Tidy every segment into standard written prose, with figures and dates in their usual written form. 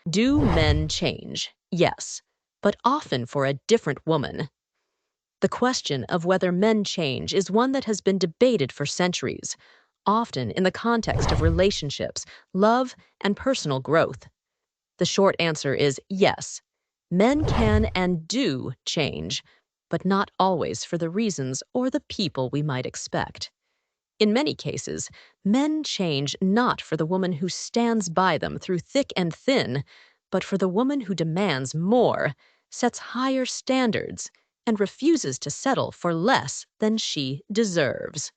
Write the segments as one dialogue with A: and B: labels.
A: Do men change? Yes, but often for a different woman. The question of whether men change is one that has been debated for centuries, often in the context of relationships, love, and personal growth. The short answer is yes. Men can and do change, but not always for the reasons or the people we might expect. In many cases, men change not for the woman who stands by them through thick and thin, but for the woman who demands more, sets higher standards, and refuses to settle for less than she deserves.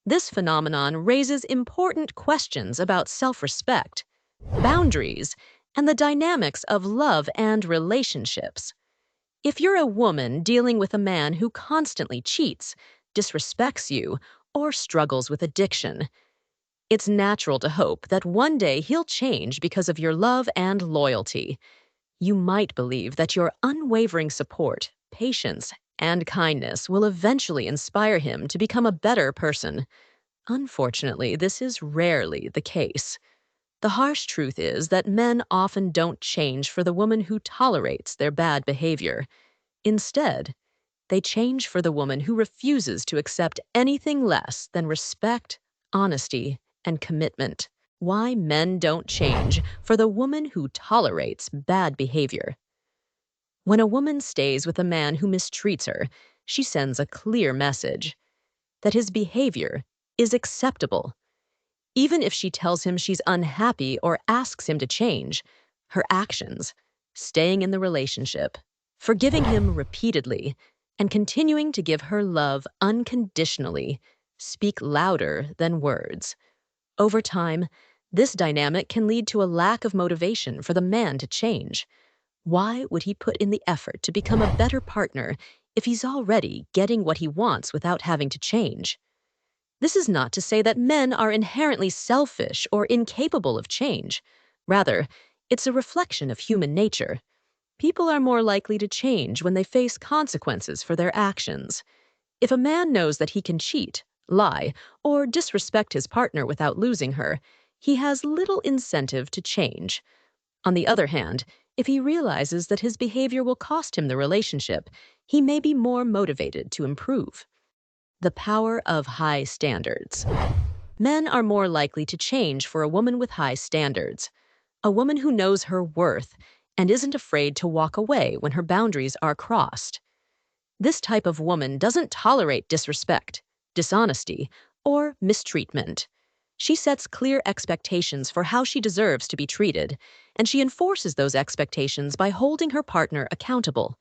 A: This phenomenon raises important questions about self-respect, boundaries, and the dynamics of love and relationships. If you're a woman dealing with a man who constantly cheats, disrespects you, or struggles with addiction, it's natural to hope that one day he'll change because of your love and loyalty. You might believe that your unwavering support, patience, and kindness will eventually inspire him to become a better person. Unfortunately, this is rarely the case. The harsh truth is that men often don't change for the woman who tolerates their bad behavior. Instead, they change for the woman who refuses to accept anything less than respect, honesty, and commitment. Why men don't change for the woman who tolerates bad behavior. When a woman stays with a man who mistreats her, she sends a clear message that his behavior is acceptable. Even if she tells him she's unhappy or asks him to change, her actions, staying in the relationship, forgiving him repeatedly, and continuing to give her love unconditionally, speak louder than words. Over time, this dynamic can lead to a lack of motivation for the man to change. Why would he put in the effort to become a better partner if he's already getting what he wants without having to change? This is not to say that men are inherently selfish or incapable of change. Rather, it's a reflection of human nature. People are more likely to change when they face consequences for their actions. If a man knows that he can cheat, lie, or disrespect his partner without losing her, he has little incentive to change. On the other hand, if he realizes that his behavior will cost him the relationship, he may be more motivated to improve. The power of high standards. Men are more likely to change for a woman with high standards, a woman who knows her worth and isn't afraid to walk away when her boundaries are crossed. This type of woman doesn't tolerate disrespect, dishonesty, or mistreatment. She sets clear expectations for how she deserves to be treated, and she enforces those expectations by holding her partner accountable.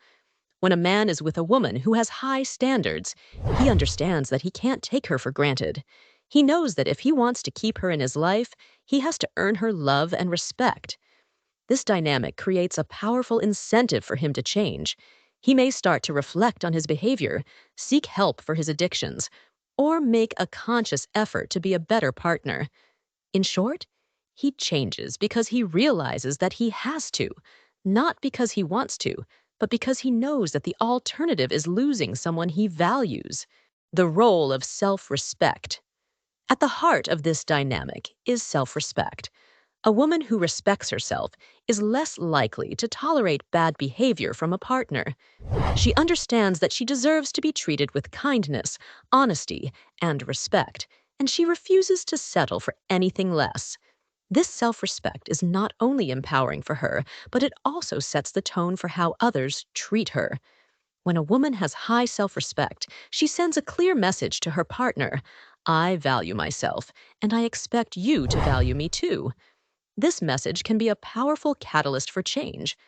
A: When a man is with a woman who has high standards, he understands that he can't take her for granted. He knows that if he wants to keep her in his life, he has to earn her love and respect. This dynamic creates a powerful incentive for him to change. He may start to reflect on his behavior, seek help for his addictions, or make a conscious effort to be a better partner. In short, he changes because he realizes that he has to, not because he wants to, but because he knows that the alternative is losing someone he values. The role of self-respect. At the heart of this dynamic is self-respect. A woman who respects herself is less likely to tolerate bad behavior from a partner. She understands that she deserves to be treated with kindness, honesty, and respect, and she refuses to settle for anything less. This self-respect is not only empowering for her, but it also sets the tone for how others treat her. When a woman has high self-respect, she sends a clear message to her partner: I value myself, and I expect you to value me too. This message can be a powerful catalyst for change.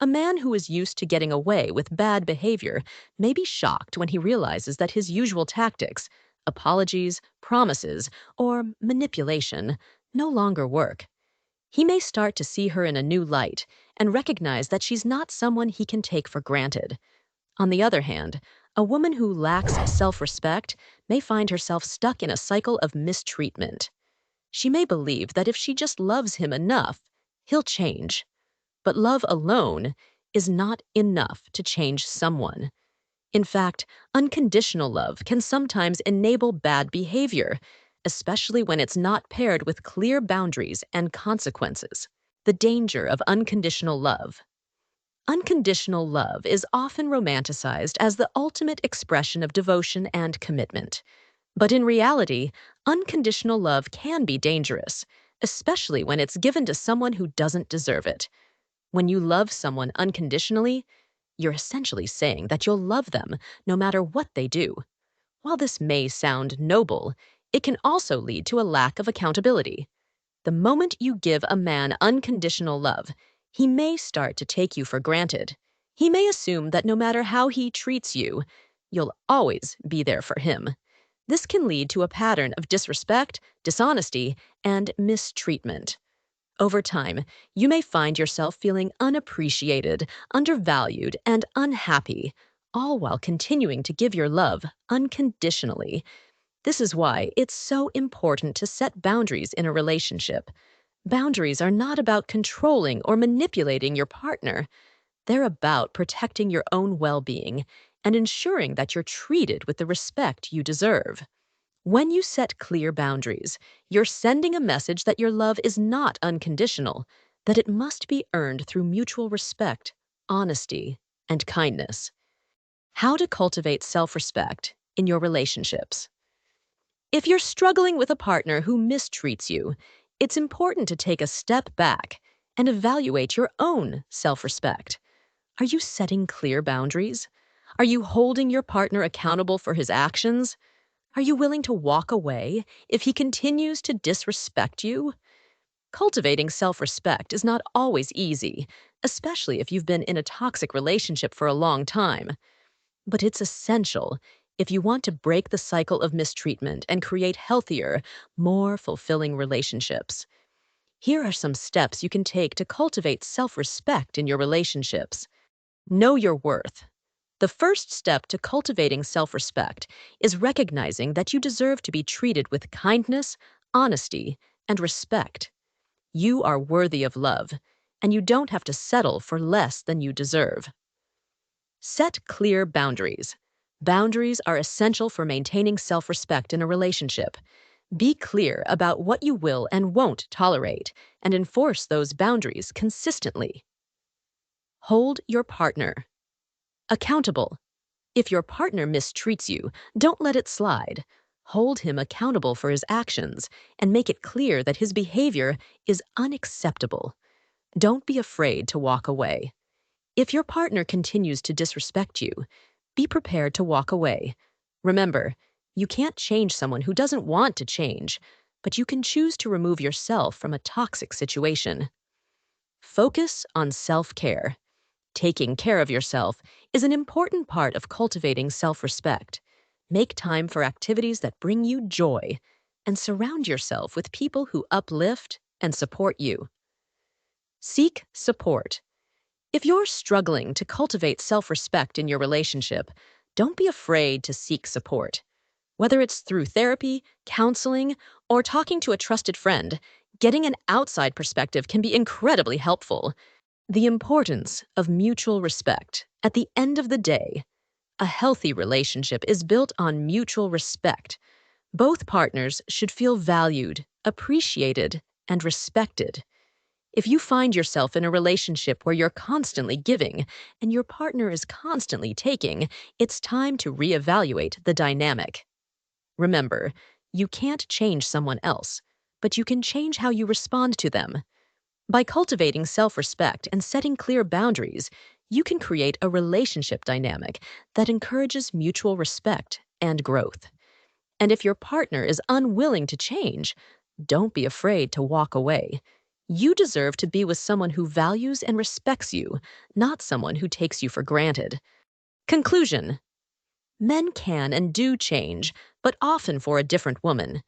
A: A man who is used to getting away with bad behavior may be shocked when he realizes that his usual tactics, apologies, promises, or manipulation, no longer work. He may start to see her in a new light and recognize that she's not someone he can take for granted. On the other hand, a woman who lacks self-respect may find herself stuck in a cycle of mistreatment. She may believe that if she just loves him enough, he'll change. But love alone is not enough to change someone. In fact, unconditional love can sometimes enable bad behavior, especially when it's not paired with clear boundaries and consequences. The danger of unconditional love. Unconditional love is often romanticized as the ultimate expression of devotion and commitment. But in reality, unconditional love can be dangerous, especially when it's given to someone who doesn't deserve it. When you love someone unconditionally, you're essentially saying that you'll love them no matter what they do. While this may sound noble, it can also lead to a lack of accountability. The moment you give a man unconditional love, he may start to take you for granted. He may assume that no matter how he treats you, you'll always be there for him. This can lead to a pattern of disrespect, dishonesty, and mistreatment. Over time, you may find yourself feeling unappreciated, undervalued, and unhappy, all while continuing to give your love unconditionally. This is why it's so important to set boundaries in a relationship. Boundaries are not about controlling or manipulating your partner. They're about protecting your own well-being and ensuring that you're treated with the respect you deserve. When you set clear boundaries, you're sending a message that your love is not unconditional, that it must be earned through mutual respect, honesty, and kindness. How to cultivate self-respect in your relationships. If you're struggling with a partner who mistreats you, it's important to take a step back and evaluate your own self-respect. Are you setting clear boundaries? Are you holding your partner accountable for his actions? Are you willing to walk away if he continues to disrespect you? Cultivating self-respect is not always easy, especially if you've been in a toxic relationship for a long time. But it's essential if you want to break the cycle of mistreatment and create healthier, more fulfilling relationships. Here are some steps you can take to cultivate self-respect in your relationships. Know your worth. The first step to cultivating self-respect is recognizing that you deserve to be treated with kindness, honesty, and respect. You are worthy of love, and you don't have to settle for less than you deserve. Set clear boundaries. Boundaries are essential for maintaining self-respect in a relationship. Be clear about what you will and won't tolerate, and enforce those boundaries consistently. Hold your partner accountable. If your partner mistreats you, don't let it slide. Hold him accountable for his actions and make it clear that his behavior is unacceptable. Don't be afraid to walk away. If your partner continues to disrespect you, be prepared to walk away. Remember, you can't change someone who doesn't want to change, but you can choose to remove yourself from a toxic situation. Focus on self-care. Taking care of yourself is an important part of cultivating self-respect. Make time for activities that bring you joy, and surround yourself with people who uplift and support you. Seek support. If you're struggling to cultivate self-respect in your relationship, don't be afraid to seek support. Whether it's through therapy, counseling, or talking to a trusted friend, getting an outside perspective can be incredibly helpful. The importance of mutual respect. At the end of the day, a healthy relationship is built on mutual respect. Both partners should feel valued, appreciated, and respected. If you find yourself in a relationship where you're constantly giving and your partner is constantly taking, it's time to reevaluate the dynamic. Remember, you can't change someone else, but you can change how you respond to them. By cultivating self-respect and setting clear boundaries, you can create a relationship dynamic that encourages mutual respect and growth. And if your partner is unwilling to change, don't be afraid to walk away. You deserve to be with someone who values and respects you, not someone who takes you for granted. Conclusion. Men can and do change, but often for a different woman.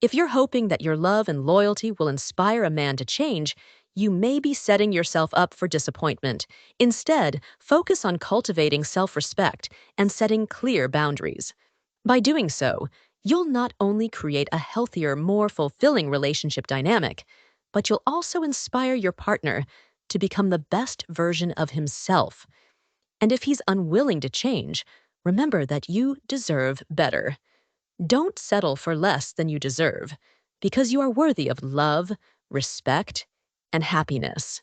A: If you're hoping that your love and loyalty will inspire a man to change, you may be setting yourself up for disappointment. Instead, focus on cultivating self-respect and setting clear boundaries. By doing so, you'll not only create a healthier, more fulfilling relationship dynamic, but you'll also inspire your partner to become the best version of himself. And if he's unwilling to change, remember that you deserve better. Don't settle for less than you deserve, because you are worthy of love, respect, and happiness.